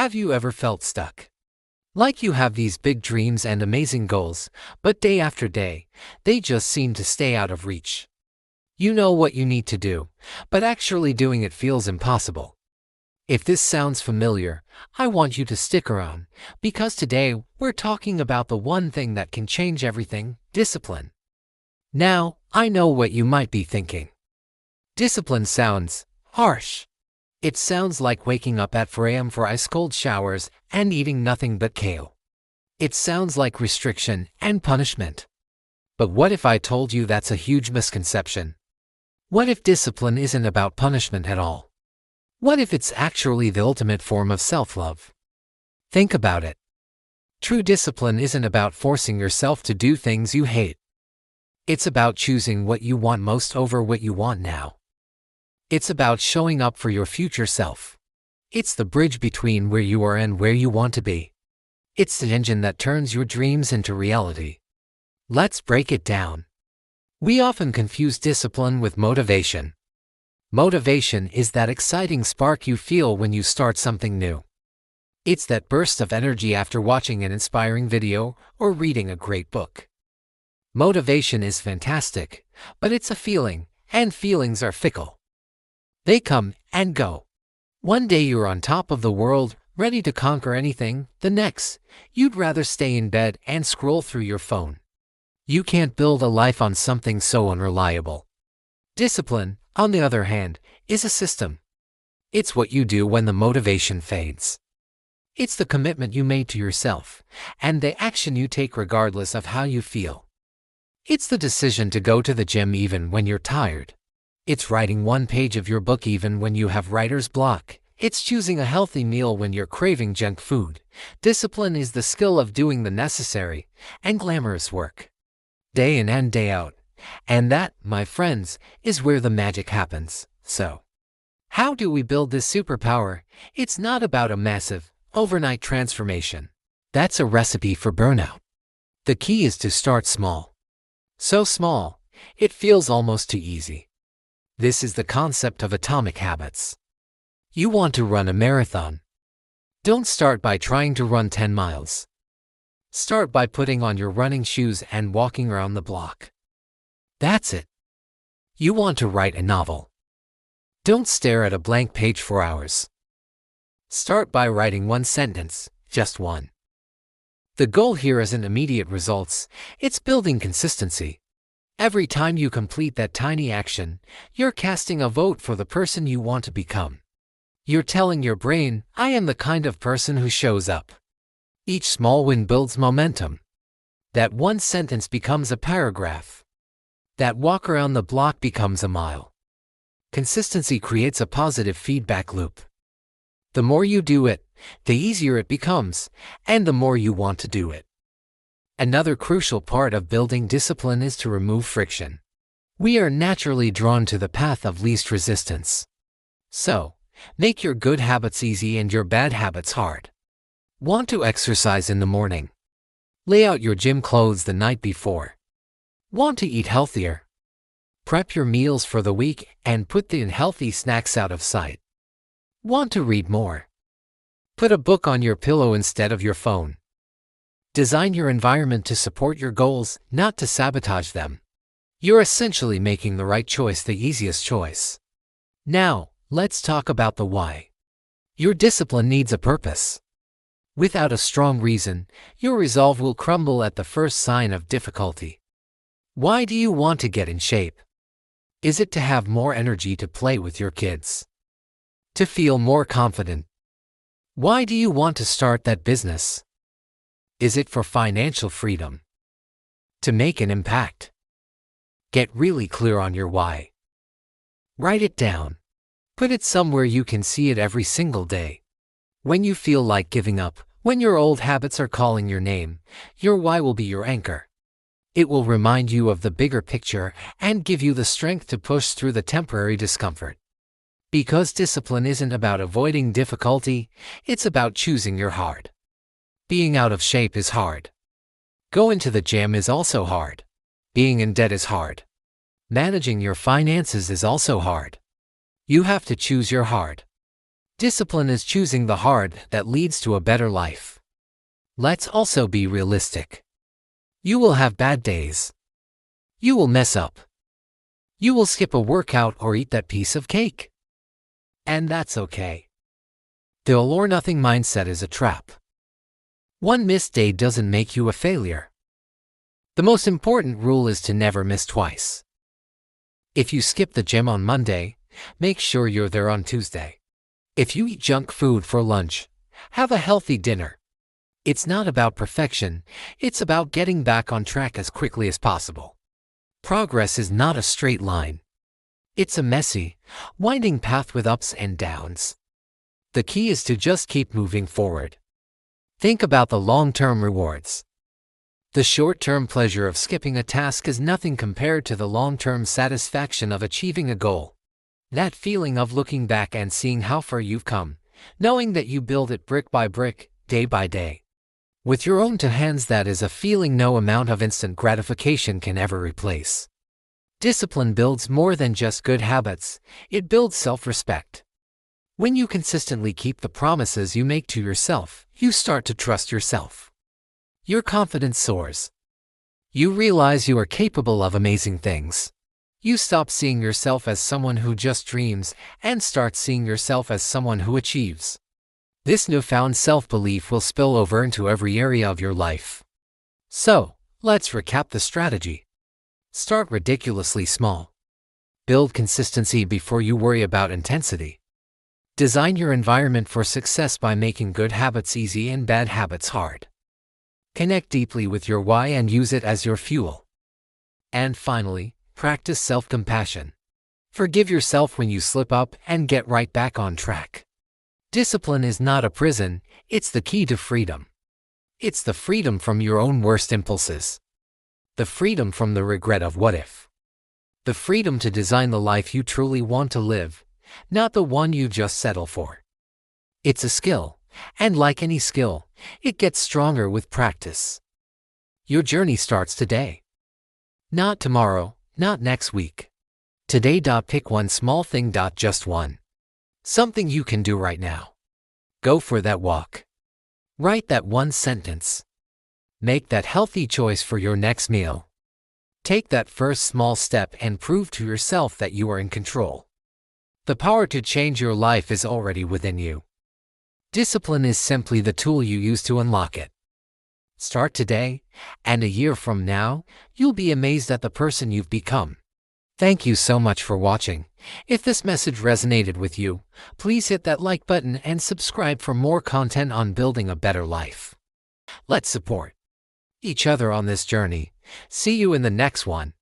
Have you ever felt stuck? Like you have these big dreams and amazing goals, but day after day, they just seem to stay out of reach. You know what you need to do, but actually doing it feels impossible. If this sounds familiar, I want you to stick around, because today we're talking about the one thing that can change everything: discipline. Now, I know what you might be thinking. Discipline sounds harsh. It sounds like waking up at 4 a.m. for ice-cold showers and eating nothing but kale. It sounds like restriction and punishment. But what if I told you that's a huge misconception? What if discipline isn't about punishment at all? What if it's actually the ultimate form of self-love? Think about it. True discipline isn't about forcing yourself to do things you hate. It's about choosing what you want most over what you want now. It's about showing up for your future self. It's the bridge between where you are and where you want to be. It's the engine that turns your dreams into reality. Let's break it down. We often confuse discipline with motivation. Motivation is that exciting spark you feel when you start something new. It's that burst of energy after watching an inspiring video or reading a great book. Motivation is fantastic, but it's a feeling, and feelings are fickle. They come and go. One day you're on top of the world, ready to conquer anything. The next, you'd rather stay in bed and scroll through your phone. You can't build a life on something so unreliable. Discipline, on the other hand, is a system. It's what you do when the motivation fades. It's the commitment you made to yourself, and the action you take regardless of how you feel. It's the decision to go to the gym even when you're tired. It's writing one page of your book even when you have writer's block. It's choosing a healthy meal when you're craving junk food. Discipline is the skill of doing the necessary and glamorous work, day in and day out. And that, my friends, is where the magic happens. So, how do we build this superpower? It's not about a massive, overnight transformation. That's a recipe for burnout. The key is to start small. So small, it feels almost too easy. This is the concept of atomic habits. You want to run a marathon. Don't start by trying to run 10 miles. Start by putting on your running shoes and walking around the block. That's it. You want to write a novel. Don't stare at a blank page for hours. Start by writing one sentence, just one. The goal here isn't immediate results, it's building consistency. Every time you complete that tiny action, you're casting a vote for the person you want to become. You're telling your brain, I am the kind of person who shows up. Each small win builds momentum. That one sentence becomes a paragraph. That walk around the block becomes a mile. Consistency creates a positive feedback loop. The more you do it, the easier it becomes, and the more you want to do it. Another crucial part of building discipline is to remove friction. We are naturally drawn to the path of least resistance. So, make your good habits easy and your bad habits hard. Want to exercise in the morning? Lay out your gym clothes the night before. Want to eat healthier? Prep your meals for the week and put the unhealthy snacks out of sight. Want to read more? Put a book on your pillow instead of your phone. Design your environment to support your goals, not to sabotage them. You're essentially making the right choice the easiest choice. Now, let's talk about the why. Your discipline needs a purpose. Without a strong reason, your resolve will crumble at the first sign of difficulty. Why do you want to get in shape? Is it to have more energy to play with your kids? To feel more confident? Why do you want to start that business? Is it for financial freedom? To make an impact? Get really clear on your why. Write it down. Put it somewhere you can see it every single day. When you feel like giving up, when your old habits are calling your name, your why will be your anchor. It will remind you of the bigger picture and give you the strength to push through the temporary discomfort. Because discipline isn't about avoiding difficulty, it's about choosing your heart. Being out of shape is hard. Going to the gym is also hard. Being in debt is hard. Managing your finances is also hard. You have to choose your heart. Discipline is choosing the hard that leads to a better life. Let's also be realistic. You will have bad days. You will mess up. You will skip a workout or eat that piece of cake. And that's okay. The all or nothing mindset is a trap. One missed day doesn't make you a failure. The most important rule is to never miss twice. If you skip the gym on Monday, make sure you're there on Tuesday. If you eat junk food for lunch, have a healthy dinner. It's not about perfection, it's about getting back on track as quickly as possible. Progress is not a straight line. It's a messy, winding path with ups and downs. The key is to just keep moving forward. Think about the long-term rewards. The short-term pleasure of skipping a task is nothing compared to the long-term satisfaction of achieving a goal. That feeling of looking back and seeing how far you've come, knowing that you build it brick by brick, day by day. With your own two hands, that is a feeling no amount of instant gratification can ever replace. Discipline builds more than just good habits, it builds self-respect. When you consistently keep the promises you make to yourself, you start to trust yourself. Your confidence soars. You realize you are capable of amazing things. You stop seeing yourself as someone who just dreams and start seeing yourself as someone who achieves. This newfound self-belief will spill over into every area of your life. So, let's recap the strategy. Start ridiculously small. Build consistency before you worry about intensity. Design your environment for success by making good habits easy and bad habits hard. Connect deeply with your why and use it as your fuel. And finally, practice self-compassion. Forgive yourself when you slip up and get right back on track. Discipline is not a prison, it's the key to freedom. It's the freedom from your own worst impulses. The freedom from the regret of what if. The freedom to design the life you truly want to live, not the one you just settle for. It's a skill, and like any skill, it gets stronger with practice. Your journey starts today. Not tomorrow, not next week. Today. Pick one small thing. Just one. Something you can do right now. Go for that walk. Write that one sentence. Make that healthy choice for your next meal. Take that first small step and prove to yourself that you are in control. The power to change your life is already within you. Discipline is simply the tool you use to unlock it. Start today, and a year from now, you'll be amazed at the person you've become. Thank you so much for watching. If this message resonated with you, please hit that like button and subscribe for more content on building a better life. Let's support each other on this journey. See you in the next one.